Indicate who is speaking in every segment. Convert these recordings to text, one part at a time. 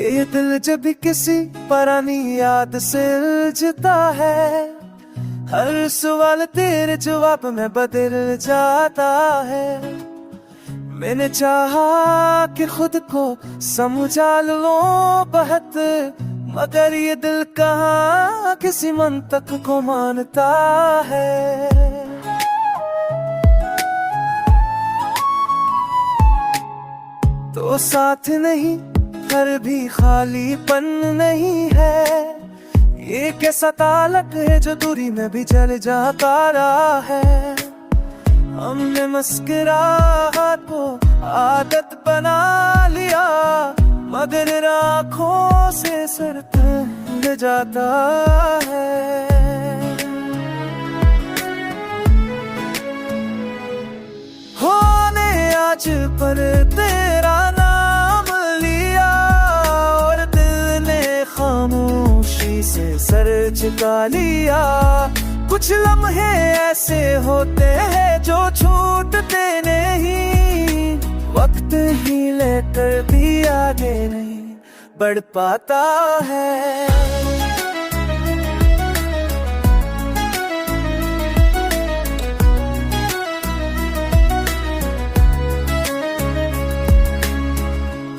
Speaker 1: ये दिल जब भी किसी पुरानी याद से उलझता है, हर सवाल तेरे जवाब में बदल जाता है। मैंने चाहा कि खुद को समझा लूं बहुत, मगर ये दिल कहाँ किसी मंतक को मानता है। तो साथ नहीं पर भी खालीपन नहीं है, ये कैसा ताल्लुक है जो दूरी में भी चल जाता रहा है। हमने मुस्कुराहट को आदत बना लिया, मगर आँखों से सर टूट जाता है। होने आज पर तेरा नाम लिया और दिल ने खामोशी से सर झुका लिया। कुछ लम्हे ऐसे होते हैं जो छूटते नहीं, वक्त ही लेकर भी आगे नहीं बढ़ पाता है।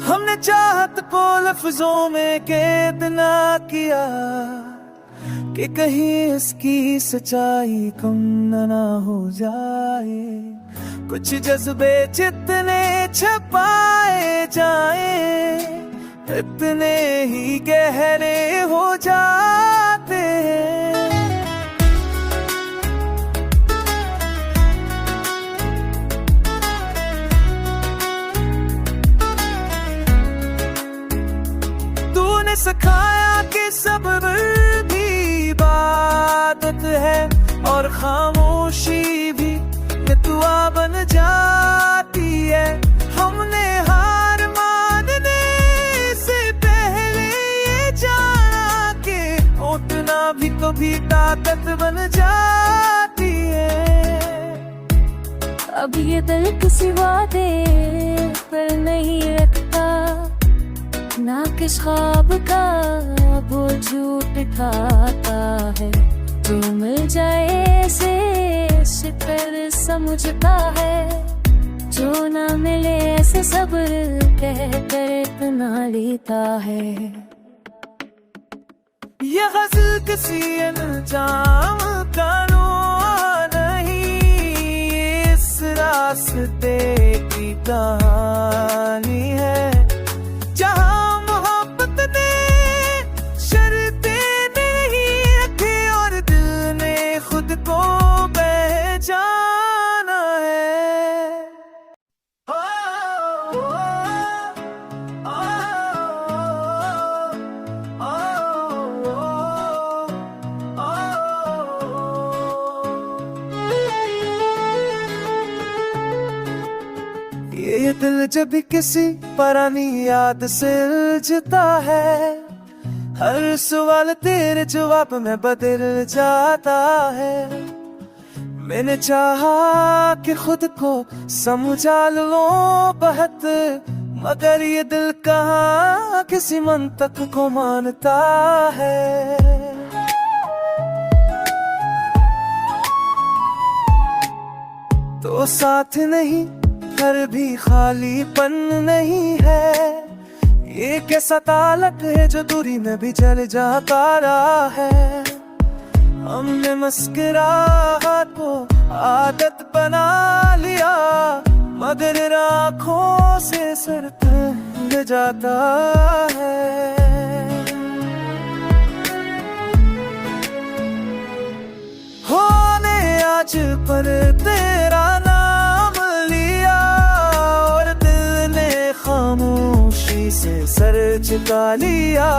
Speaker 1: हमने चाहत को लफ्जों में कैद ना किया कि कहीं इसकी सच्चाई कम ना हो जाए। कुछ जज्बे जितने छपाए जाए, इतने ही गहरे हो जाते हैं। तूने सिखाया कि सब्र भी इबादत है और खामोशी भी दुआ बन जाती है। हमने हार मानने से पहले ये जाना कि उठना भी कभी ताकत बन जाती है।
Speaker 2: अब ये दिल किसी वादे पर नहीं रखता, ना किस ख्वाब का वो झूठ ठाता है। जो मिल जाए ऐसे शिकर समझता है, जो ना मिले ऐसे सब्र कह कर इतना लेता है।
Speaker 1: ये गज़ल किसी अनजाम का नहीं, इस रास्ते की कहानी है जहाँ मोहब्बत ने शर्तें नहीं रखी और दिल ने खुद को पहचाना है। ये दिल जब भी किसी पुरानी याद से उलझता है, हर सवाल तेरे जवाब में बदल जाता है। मैंने चाहा कि खुद को समझा लूं बहुत, मगर ये दिल कहाँ किसी मंतक को मानता है। तो साथ नहीं पर भी खालीपन नहीं है, ये कैसा ताल्लुक है जो दूरी में भी चल जाता रहा है। हमने मुस्कुराहट को आदत बना लिया, मगर आँखों से सर टूट जाता है। होने आज पर तेरा नाम लिया और दिल ने खामोशी से सर झुका लिया।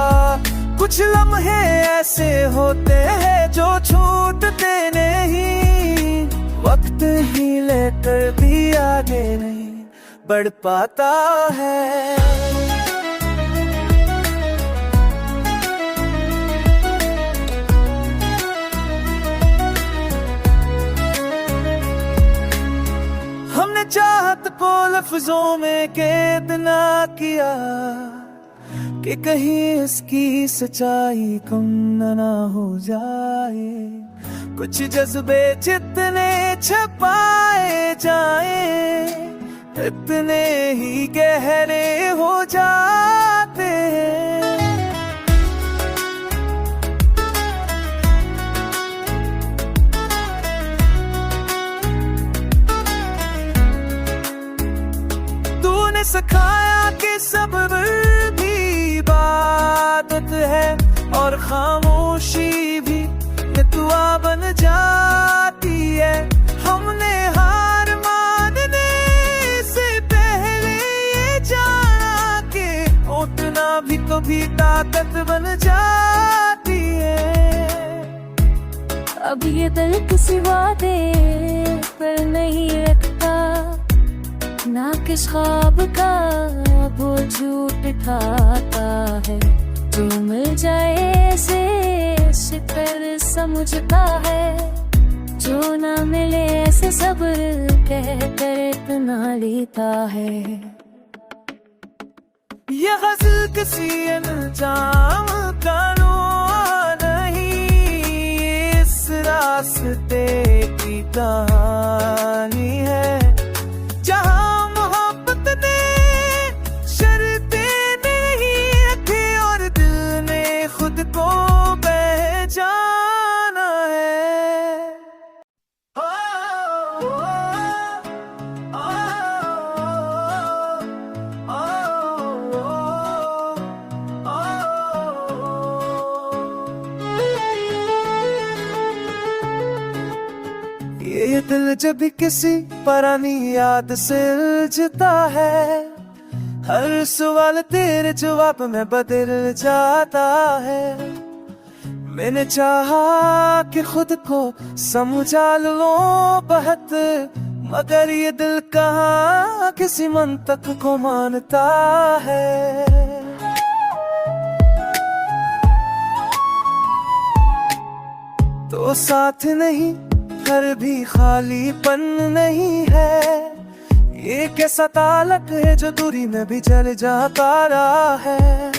Speaker 1: कुछ लम्हे ऐसे होते हैं जो छूटते नहीं, वक्त ही लेकर भी आगे नहीं बढ़ पाता है। हमने चाहत को लफ्जों में कैद ना किया कि कहीं इसकी सच्चाई कम ना हो जाए। कुछ जज्बे जितने छपाए जाए इतने ही गहरे हो जाते हैं। तूने सिखाया कि सब्र भी इबादत है और खामोशी भी दुआ बन जाती है। हमने हार मानने से पहले ये जाना कि उठना भी कभी ताकत बन जाती है।
Speaker 2: अब ये दिल किसी वादे पर नहीं रखता, ना किस ख्वाब का वो झूठ ठाता है। जो मिल जाए ऐसे शिकर समझता है, जो ना मिले ऐसे सब्र कह कर इतना लेता है।
Speaker 1: ये गज़ल किसी अनजाम का नुआ नहीं, इस रास्ते की कहानी है जहाँ मोहब्बत ने शर्तें नहीं रखी और दिल ने खुद को पहचाना है। ये दिल जब भी किसी पुरानी याद से उलझता है, हर सवाल तेरे जवाब में बदल जाता है। मैंने चाहा कि खुद को समझा लूं बहुत, मगर ये दिल कहाँ किसी मंतक को मानता है। तो साथ नहीं घर भी खालीपन नहीं है, ये कैसा ताल्लुक है जो दूरी में भी चल जाता रहा है।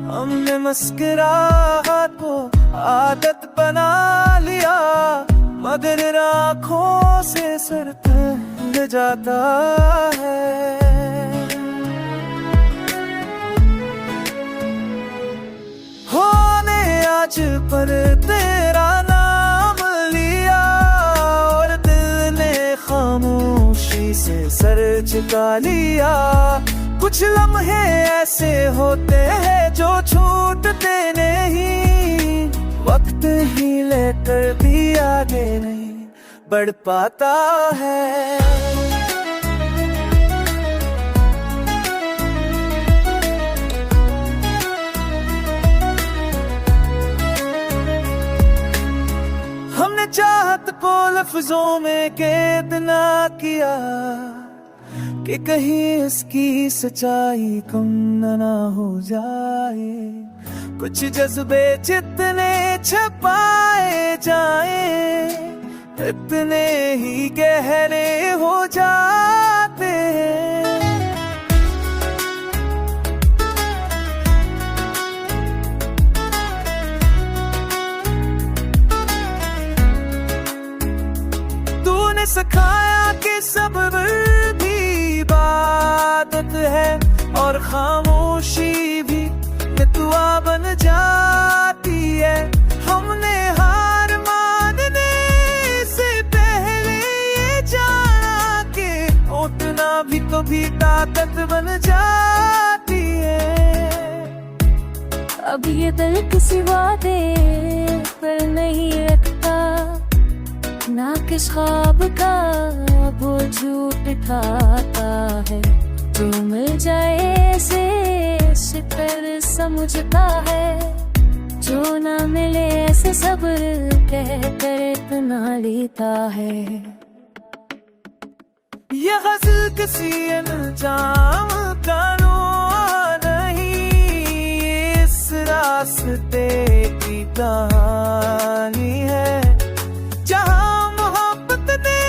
Speaker 1: हमने मुस्कुराहट को आदत बना लिया, मगर आँखों से सर टूट जाता है। होने आज पर तेरा नाम लिया और दिल ने खामोशी से सर झुका लिया। कुछ लम्हे ऐसे होते हैं जो छूटते नहीं, वक्त ही लेकर भी आगे नहीं बढ़ पाता है। हमने चाहत को लफ्जों में कैद ना किया कि कहीं इसकी सच्चाई कम ना हो जाए। कुछ जज्बे जितने छपाए जाए इतने ही गहरे हो जाते हैं। तूने सिखाया कि सब्र भी इबादत है और खामोशी भी दुआ बन जाती है। हमने हार मानने से पहले ये जाना कि उठना भी कभी ताकत बन जाती है।
Speaker 2: अब ये दिल किसी वादे पर नहीं रखता, ना किस ख्वाब का वो झूठ ठाता है। जो मिल जाए ऐसे शिकर समझता है, जो ना मिले ऐसे सब्र कह कर इतना लेता है।
Speaker 1: ये गज़ल किसी अनजाम का नुआ नहीं, इस रास्ते की कहानी है जहाँ मोहब्बत ने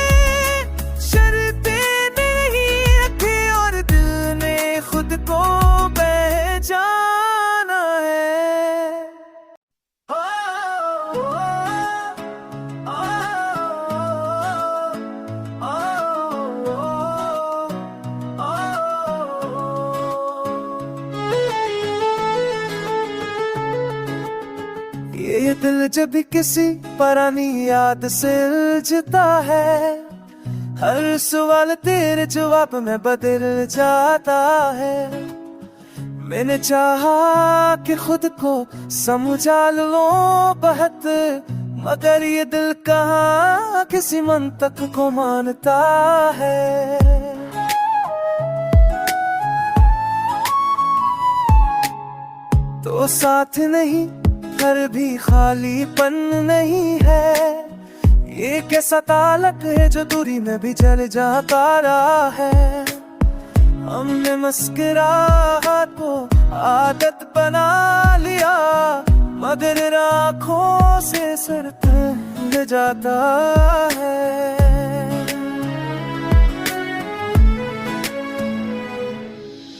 Speaker 1: शर्तें नहीं रखी और दिल ने खुद को पहचाना। ये दिल जब भी किसी पुरानी याद से उलझता है, हर सवाल तेरे जवाब में बदल जाता है। मैंने चाहा कि खुद को समझा लूं बहुत, मगर ये दिल कहाँ किसी मंतक को मानता है। तो साथ नहीं पर भी खालीपन नहीं है, ये कैसा ताल्लुक है जो दूरी में भी चल जाता रहा है। हमने मुस्कुराहट को आदत बना लिया, मगर आँखों से सर तंग जाता है।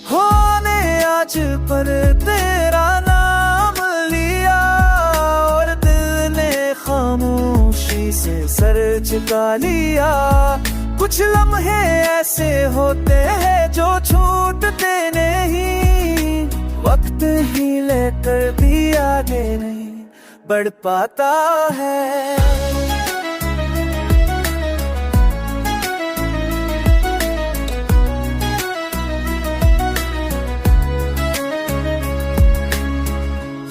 Speaker 1: होने आज पर तेरा नाम लिया, और दिल ने खामोशी से सर झुका लिया। कुछ लम्हे ऐसे होते हैं जो छूटते नहीं, वक्त ही लेकर भी आगे नहीं बढ़ पाता है।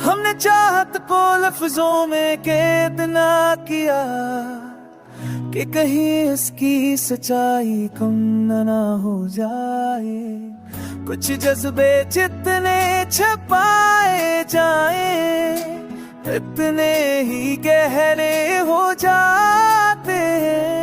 Speaker 1: हमने चाहत को लफ्जों में कैद ना किया, कि कहीं इसकी सच्चाई कम ना हो जाए। कुछ जज्बे जितने छपाए जाए, इतने ही गहरे हो जाते हैं।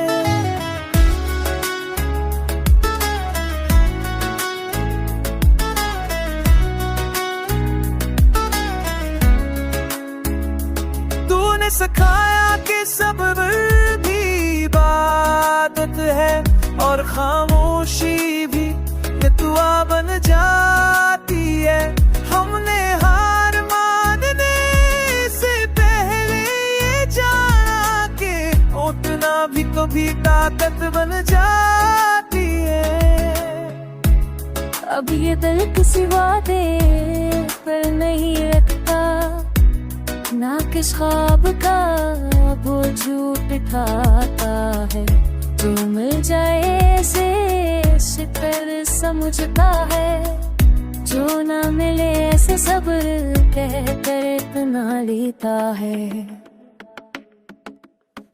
Speaker 1: तूने सिखाया कि सब्र भी इबादत है, और खामोशी भी दुआ बन जाती है। हमने हार मानने से पहले ये जाना कि उठना भी कभी ताकत बन जाती है।
Speaker 2: अब ये दिल किसी वादे पर नहीं रखता, ना किस ख्वाब का वो झूठ ठाता है। जो मिल जाए ऐसे शिकर समझता है, जो ना मिले ऐसे सब्र कहकर इतना लेता है।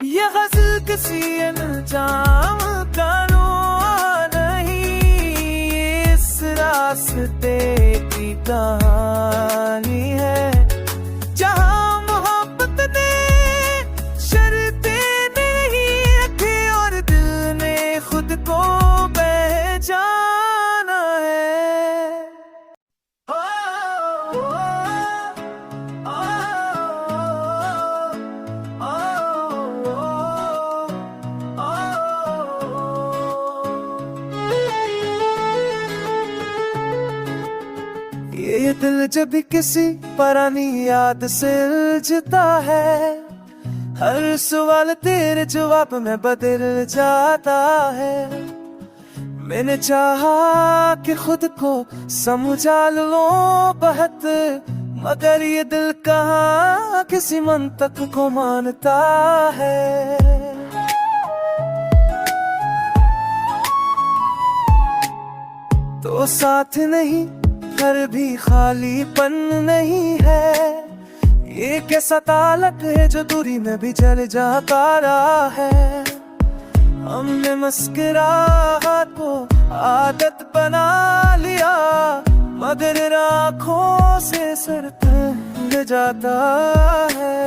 Speaker 1: ये गज़ल किसी अनजाम का नुआ नहीं, इस रास्ते की कहानी है, जहाँ मोहब्बत ने शर्तें नहीं रखी और दिल ने खुद को पहचाना है। ये दिल जब भी किसी पुरानी याद से उलझता है, हर सवाल तेरे जवाब में बदल जाता है। मैंने चाहा कि खुद को समझा लूं बहुत, मगर ये दिल कहाँ किसी मंतक को मानता है। तो साथ नहीं पर भी खालीपन नहीं है, ये कैसा ताल्लुक है जो दूरी में भी चल जाता रहा है। हमने मुस्कुराहट को आदत बना लिया, मगर आँखों से सर तंग जाता है।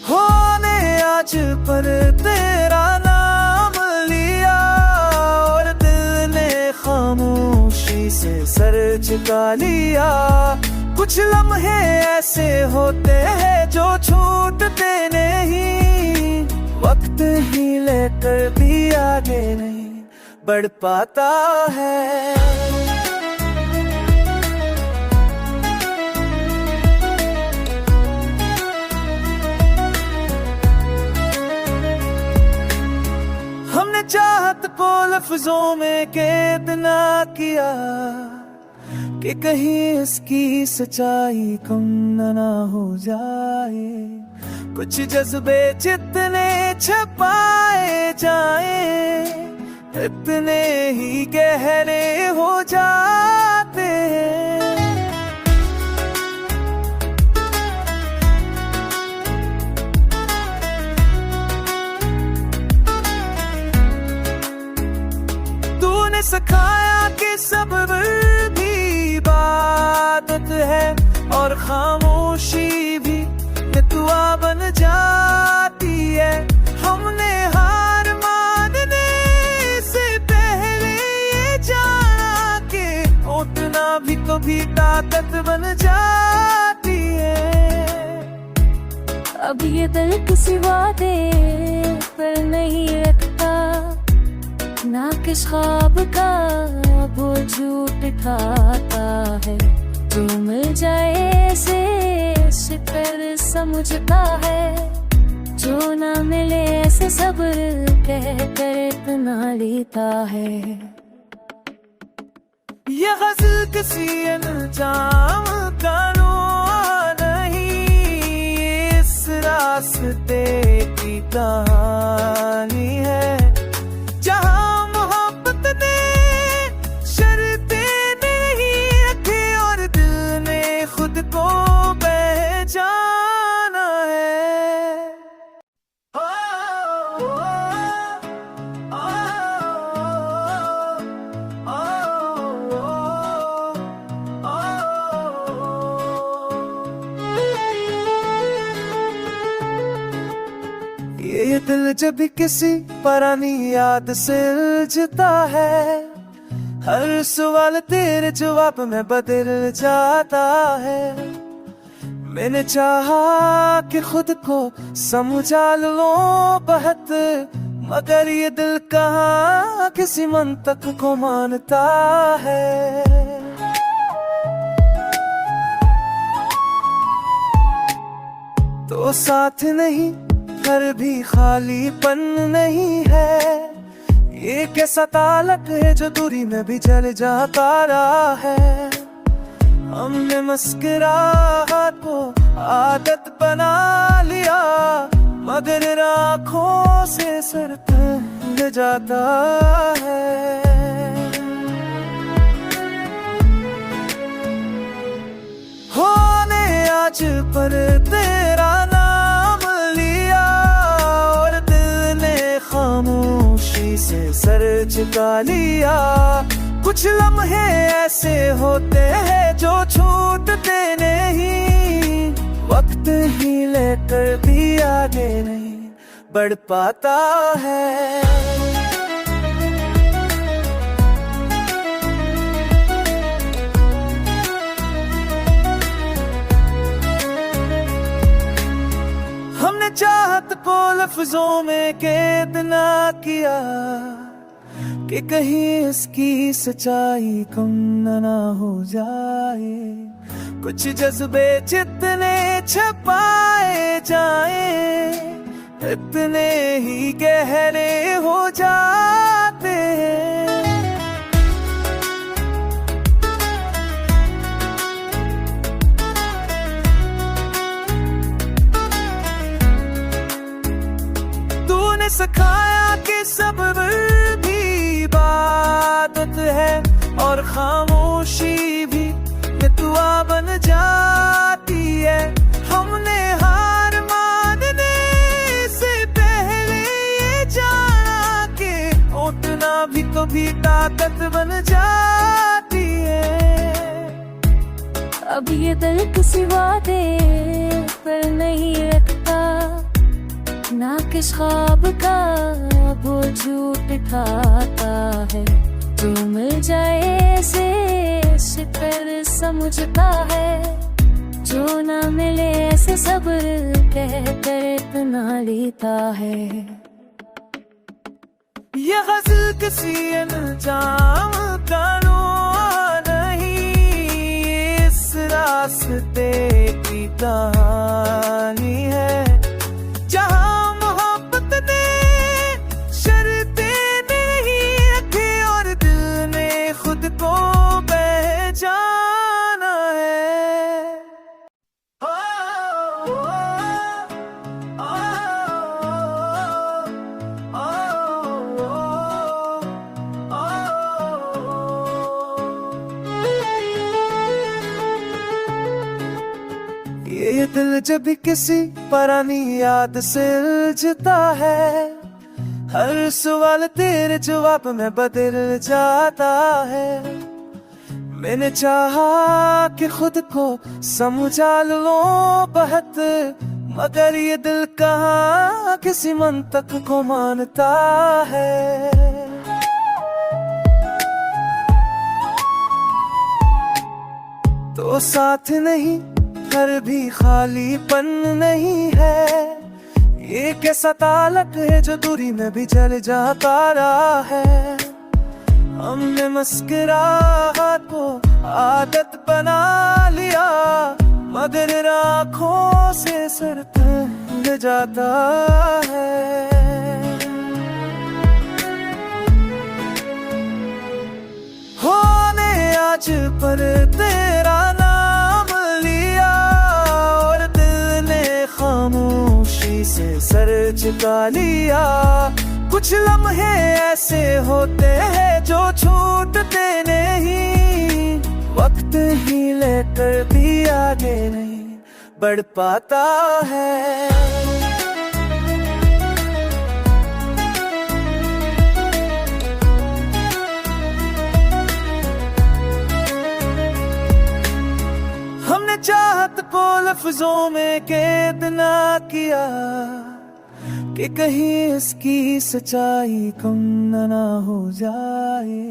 Speaker 1: होने आज पर तेरा नाम लिया, और दिल ने खामोशी से सर झुका लिया। कुछ लम्हे ऐसे होते हैं जो छूटते नहीं, वक्त ही लेकर भी आगे नहीं बढ़ पाता है। हमने चाहत को लफ्जों में कैद ना किया, कि कहीं इसकी सच्चाई कम ना हो जाए। कुछ जज्बे जितने छपाए जाए इतने ही गहरे हो जाते हैं। तूने सिखाया कि सब्र भी इबादत है और खामोशी भी दुआ बन जाती है। हमने हार मानने से पहले ये जाना कि उठना भी कभी ताकत बन जाती है।
Speaker 2: अब ये दिल किसी वादे पर नहीं रखता, ना किस ख्वाब का वो झूठ ठाता है। जो मिल जाए ऐसे शिकर समझता है, जो ना मिले ऐसे सब्र कह कर इतना लेता है।
Speaker 1: ये गज़ल किसी अनजाम कानून नहीं, इस रास्ते की कहानी है जहाँ मोहब्बत ने शर्तें नहीं रखी और दिल ने खुद को पहचाना है। ये दिल जब भी किसी पुरानी याद से उलझता है, हर सवाल तेरे जवाब में बदल जाता है। मैंने चाहा कि खुद को समझा लूं बहुत, मगर ये दिल कहाँ किसी मंतक को मानता है। तो साथ नहीं घर भी खालीपन नहीं है, ये कैसा ताल्लुक है जो दूरी में भी चल जाता रहा है। हमने मुस्कुराहट को आदत बना लिया, मगर आँखों से सर टूट जाता है। होने आज पर तेरा नाम लिया और दिल ने खामोशी से सर झुका लिया। कुछ लम्हे ऐसे होते हैं जो छूटते नहीं, वक्त ही लेकर भी आगे नहीं बढ़ पाता है। हमने चाहत को लफ्जों में कैद ना किया कि कहीं इसकी सच्चाई कम ना हो जाए। कुछ जज्बे जितने छपाए जाए इतने ही गहरे हो जाते हैं। तूने सिखाया कि सब्र भी इबादत है और खामोशी भी दुआ बन जाती है। हमने हार मानने से पहले ये जाना कि उठना भी कभी ताकत बन जाती है।
Speaker 2: अब ये दिल किसी वादे पर नहीं रखता, ना किस ख्वाब का वो झूठ ठाता है। जो मिल जाए ऐसे शिकर समझता है, जो ना मिले ऐसे सब्र कह कर इतना लेता है।
Speaker 1: ये गज़ल किसी अनजाम कानून नहीं, इस रास्ते की कहानी है जहाँ मोहब्बत ने शर्तें नहीं रखी और दिल ने खुद को पहचाना। दिल जब भी किसी पुरानी याद से उलझता है, हर सवाल तेरे जवाब में बदल जाता है। मैंने चाहा कि खुद को समझा लूं बहुत, मगर ये दिल कहाँ किसी मंतक को मानता है। तो साथ नहीं फिर भी खालीपन नहीं है, ये कैसा ताल्लुक है जो दूरी में भी चल जाता रहा है। हमने मुस्कुराहट को आदत बना लिया, मगर आँखों से सर टूट जाता है। होने आज पर तेरा नाम लिया, और दिल ने खामोशी से सर झुका लिया। कुछ लम्हे ऐसे होते हैं जो छूटते नहीं, वक्त ही लेकर भी आगे नहीं बढ़ पाता है। हमने चाहत को लफ्जों में कैद ना किया, कि कहीं इसकी सच्चाई कम ना हो जाए।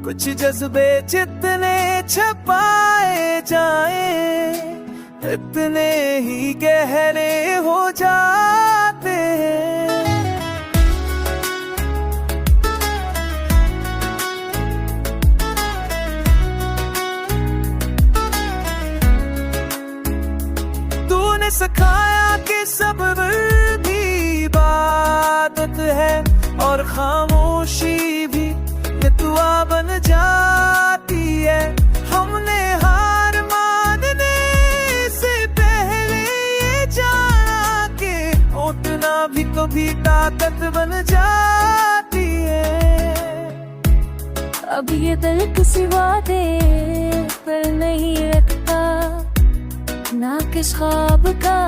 Speaker 1: कुछ जज्बे जितने छपाए जाए, इतने ही गहरे हो जाते हैं। तूने सिखाया कि सब्र भी इबादत है, और खामोशी भी दुआ बन जाती है। हमने हार मानने से पहले ये जाना कि उठना भी कभी ताकत बन जाती है।
Speaker 2: अब ये दिल किसी वादे पर नहीं रखता, ना किस ख्वाब का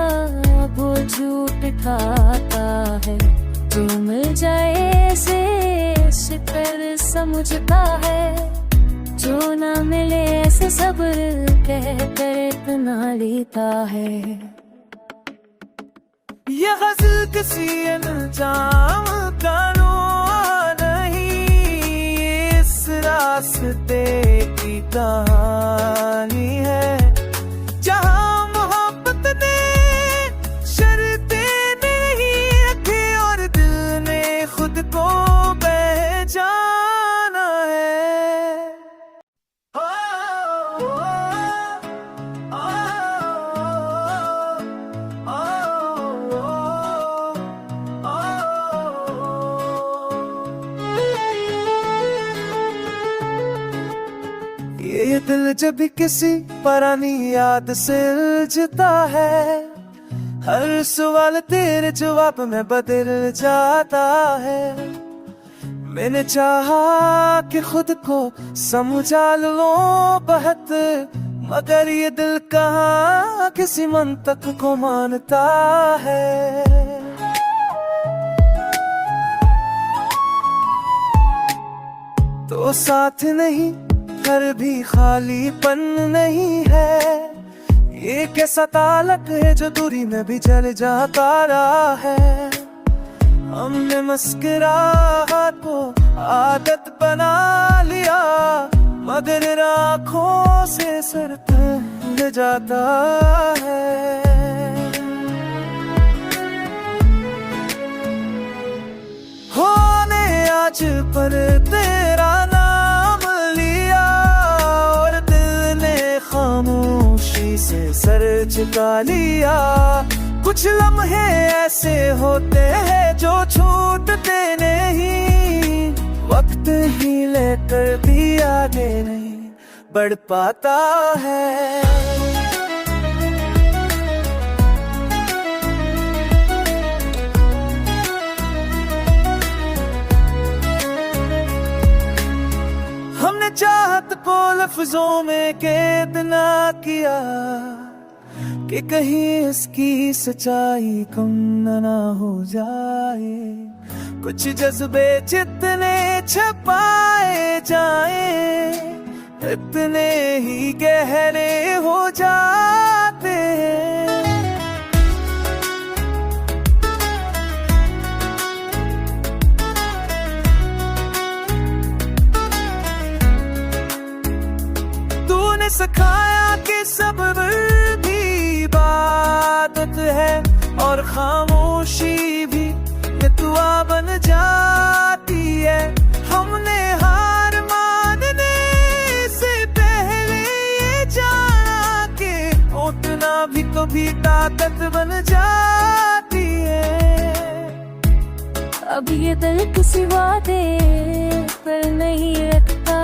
Speaker 2: वो झूठ ठाता है। तू मिल जाए ऐसे शिकर समझता है, जो ना मिले ऐसे सब्र कह कर इतना लेता है।
Speaker 1: ये गज़ल किसी अनजाम का नहीं, इस रास्ते की कहानी है, जहाँ मोहब्बत ने शर्तें नहीं रखी और दिल ने खुद को पहचाना है। ये दिल जब भी किसी पुरानी याद से उलझता है, हर सवाल तेरे जवाब में बदल जाता है। मैंने चाहा कि खुद को समझा लूं बहुत, मगर ये दिल कहाँ किसी मंतक को मानता है। तो साथ नहीं फिर भी खालीपन नहीं है, ये कैसा ताल्लुक है जो दूरी में भी चल जाता रहा है। हमने मुस्कुराहट को आदत बना लिया, मगर आँखों से सर टूट जाता है। होने आज पर तेरा नाम लिया, और दिल ने खामोशी से सर झुका लिया। कुछ लम्हे ऐसे होते हैं जो छूटते नहीं, वक्त ही लेकर भी आगे नहीं बढ़ पाता है। चाहत को लफ्जों में कैद ना किया, कि कहीं इसकी सच्चाई कम ना हो जाए। कुछ जज्बे जितने छपाए जाए इतने ही गहरे हो जाते हैं। तूने सिखाया कि सब्र भी इबादत है और खामोशी भी ये दुआ बन जाती है। हमने हार मानने से पहले ये जाना कि उतना भी कभी ताकत बन जाती है।
Speaker 2: अब ये दिल किसी वादे पर नहीं रखता,